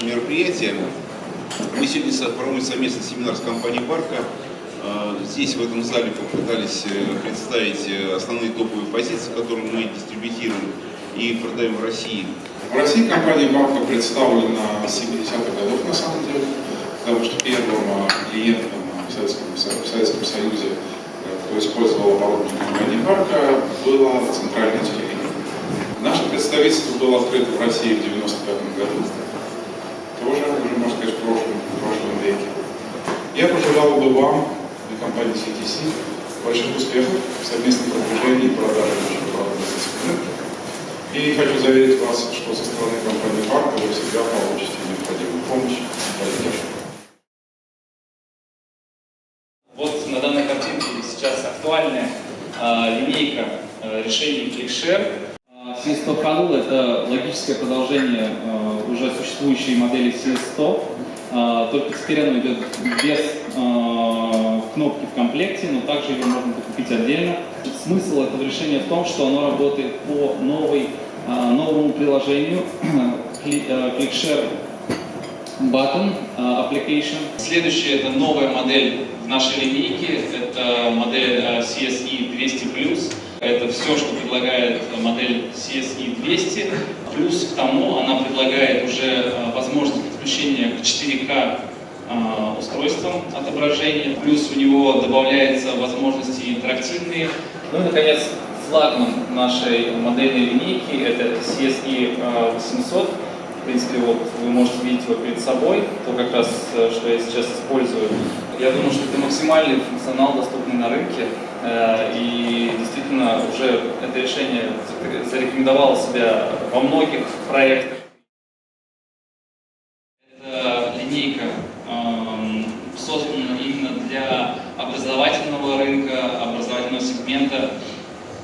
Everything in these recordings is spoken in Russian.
мероприятия. Мы сегодня проводим совместный семинар с компанией Barco. Здесь, в этом зале, попытались представить основные топовые позиции, которые мы дистрибьютируем и продаем в России. В России компания Barco представлена с 70-х годов, на самом деле, потому что первым клиентом в Советском Союзе, кто использовал оборудование компании Barco, было центральное телевидение. Наше представительство было открыто в России в 1995 году, тоже, уже, можно сказать, в прошлом веке. Я пожелал бы вам и компании CTC больших успехов в совместном продвижении и продаже нашего продукта на рынке. И хочу заверить вас, что со стороны компании Barco вы всегда получите необходимую помощь. Вот на данной картинке сейчас актуальная линейка решений ClickShare. CS100 Huddle — это логическое продолжение уже существующей модели CS100, только теперь оно идет без кнопки в комплекте, но также ее можно купить отдельно. Смысл этого решения в том, что оно работает по новому приложению ClickShare Button Application. Следующая — это новая модель в нашей линейке, это модель CSE 200+. Это все, что предлагает модель CSE 200. Плюс к тому она предлагает уже возможность подключения к 4К устройствам отображения. Плюс у него добавляются возможности интерактивные. Ну и, наконец, флагман нашей модельной линейки — это CSE 800. В принципе, вот вы можете видеть его перед собой, то как раз, что я сейчас использую. Я думаю, что это максимальный функционал, доступный на рынке. И действительно уже это решение зарекомендовало себя во многих проектах. Эта линейка создана именно для образовательного рынка, образовательного сегмента.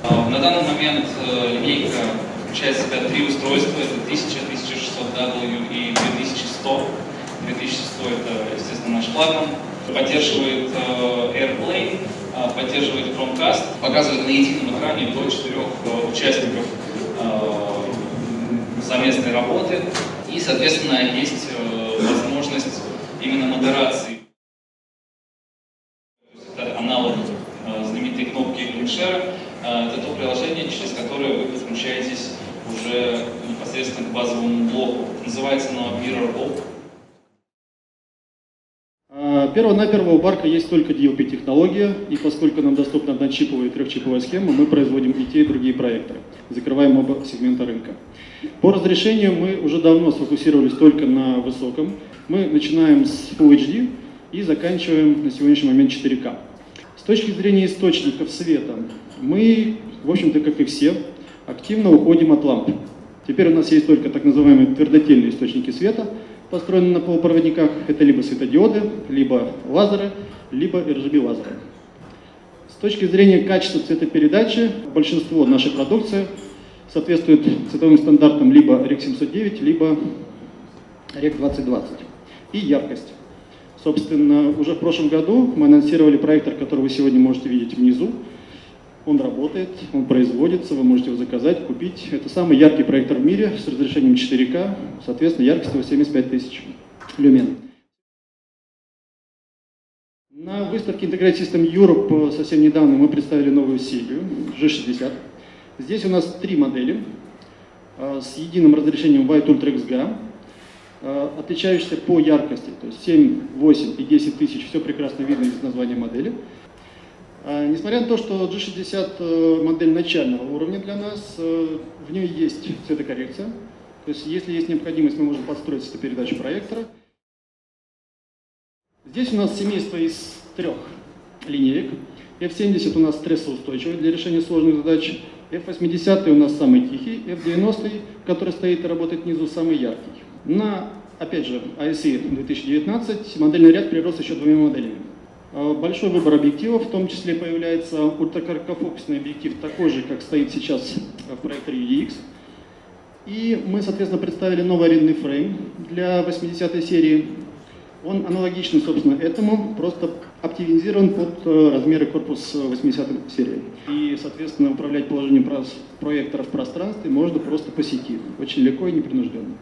На данный момент линейка включает в себя 3 устройства. Это 1000, 1600W и 2100. 2100 это, естественно, наш флагман. Поддерживает AirPlay, поддерживает Chromecast, показывает на едином экране до 4 участников совместной работы. И, соответственно, есть возможность именно модерации. Это аналог знаменитой кнопки ClickShare. Это то приложение, через которое вы подключаетесь уже непосредственно к базовому блоку. Называется оно MirrorBall. Перво-наперво у Barco есть только DLP-технология, и поскольку нам доступна одночиповая и трехчиповая схема, мы производим и те, и другие проекторы, закрываем оба сегмента рынка. По разрешению мы уже давно сфокусировались только на высоком. Мы начинаем с Full HD и заканчиваем на сегодняшний момент 4К. С точки зрения источников света, мы, в общем-то, как и все, активно уходим от ламп. Теперь у нас есть только так называемые твердотельные источники света, построенные на полупроводниках. Это либо светодиоды, либо лазеры, либо RGB-лазеры. С точки зрения качества цветопередачи, большинство нашей продукции соответствует цветовым стандартам либо REC 709, либо REC 2020. И яркость. Собственно, уже в прошлом году мы анонсировали проектор, который вы сегодня можете видеть внизу. Он работает, он производится, вы можете его заказать, купить. Это самый яркий проектор в мире с разрешением 4К, соответственно, яркость его 75 тысяч люмен. На выставке Integrated System Europe совсем недавно мы представили новую серию G60. Здесь у нас 3 модели с единым разрешением White Ultra XGA, отличающиеся по яркости, то есть 7, 8 и 10 тысяч, все прекрасно видно из названия модели. Несмотря на то, что G60 модель начального уровня для нас, в ней есть цветокоррекция. То есть, если есть необходимость, мы можем подстроить цветопередачу проектора. Здесь у нас семейство из 3 линеек. F70 у нас стрессоустойчивый для решения сложных задач. F80 у нас самый тихий. F90, который стоит и работает внизу, самый яркий. На, опять же, ISE 2019 модельный ряд перерос еще 2 моделями. Большой выбор объективов, в том числе появляется ультракороткофокусный объектив, такой же, как стоит сейчас в проекторе UDX. И мы, соответственно, представили новый арендный фрейм для 80-й серии. Он аналогичный, собственно, этому, просто оптимизирован под размеры корпуса 80-й серии. И, соответственно, управлять положением проектора в пространстве можно просто по сети, очень легко и непринужденно.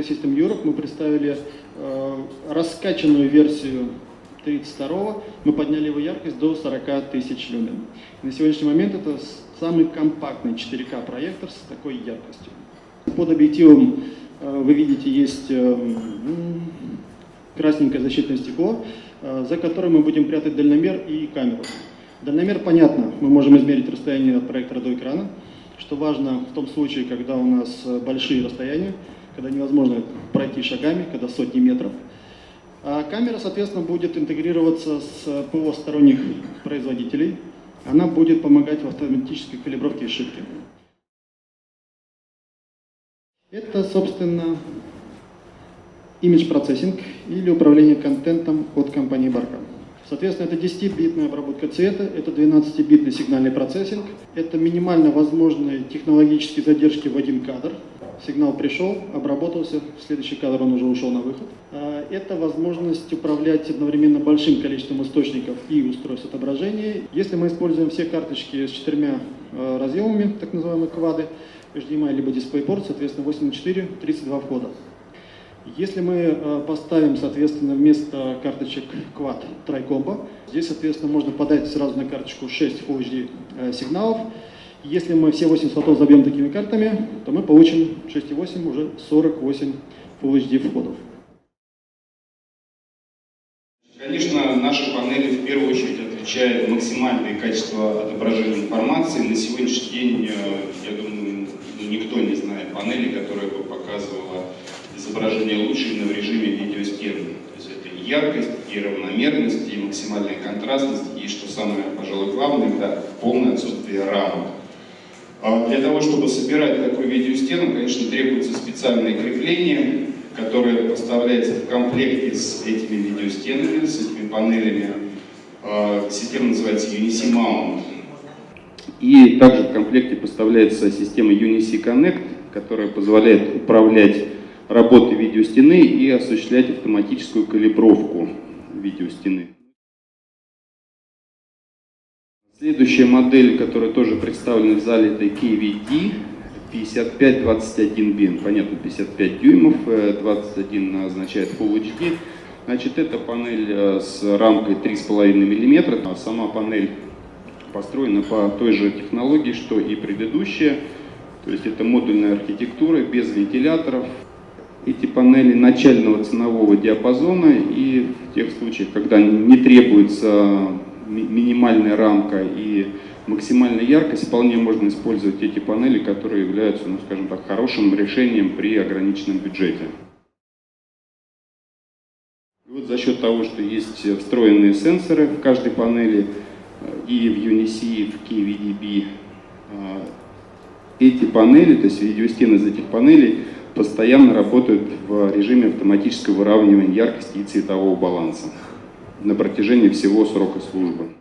Microsystem Europe мы представили раскачанную версию 32-го, мы подняли его яркость до 40 тысяч люмен. На сегодняшний момент это самый компактный 4К проектор с такой яркостью. Под объективом вы видите есть красненькое защитное стекло, за которым мы будем прятать дальномер и камеру. Дальномер понятно, мы можем измерить расстояние от проектора до экрана, что важно в том случае, когда у нас большие расстояния, когда невозможно пройти шагами, когда сотни метров. А камера, соответственно, будет интегрироваться с ПО сторонних производителей. Она будет помогать в автоматической калибровке ошибки. Это, собственно, image processing или управление контентом от компании Barco. Соответственно, это 10-битная обработка цвета, это 12-битный сигнальный процессинг, это минимально возможные технологические задержки в один кадр. Сигнал пришел, обработался, в следующий кадр он уже ушел на выход. Это возможность управлять одновременно большим количеством источников и устройств отображения. Если мы используем все карточки с 4 разъемами, так называемые квады, HDMI либо DisplayPort, соответственно 8×4, 32 входа. Если мы поставим, соответственно, вместо карточек Quad Tri-Combo, здесь, соответственно, можно подать сразу на карточку 6 Full HD сигналов. Если мы все 8 слотов забьем такими картами, то мы получим 6,8, уже 48 Full HD входов. Конечно, наши панели в первую очередь отвечают максимальное качество отображения информации. На сегодняшний день, я думаю, никто не знает панели, которая бы показывала изображение лучше именно в режиме видеостены. То есть это и яркость, и равномерность, и максимальная контрастность, и, что самое, пожалуй, главное, это полное отсутствие рамок. Для того, чтобы собирать такую видеостену, конечно, требуется специальное крепление, которое поставляется в комплекте с этими видеостенами, с этими панелями. Система называется UNIC Mount. И также в комплекте поставляется система UNIC Connect, которая позволяет управлять работой видеостены и осуществлять автоматическую калибровку видеостены. Следующая модель, которая тоже представлена в зале, это KVD 5521B. Понятно, 55 дюймов, 21 означает Full HD. Значит, это панель с рамкой 3,5 мм. А сама панель построена по той же технологии, что и предыдущая. То есть это модульная архитектура без вентиляторов. Эти панели начального ценового диапазона, и в тех случаях, когда не требуется минимальная рамка и максимальная яркость, вполне можно использовать эти панели, которые являются, ну, скажем так, хорошим решением при ограниченном бюджете. И вот за счет того, что есть встроенные сенсоры в каждой панели, и в UNIC, и в KVDB, эти панели, то есть видеостены из этих панелей, постоянно работают в режиме автоматического выравнивания яркости и цветового баланса на протяжении всего срока службы.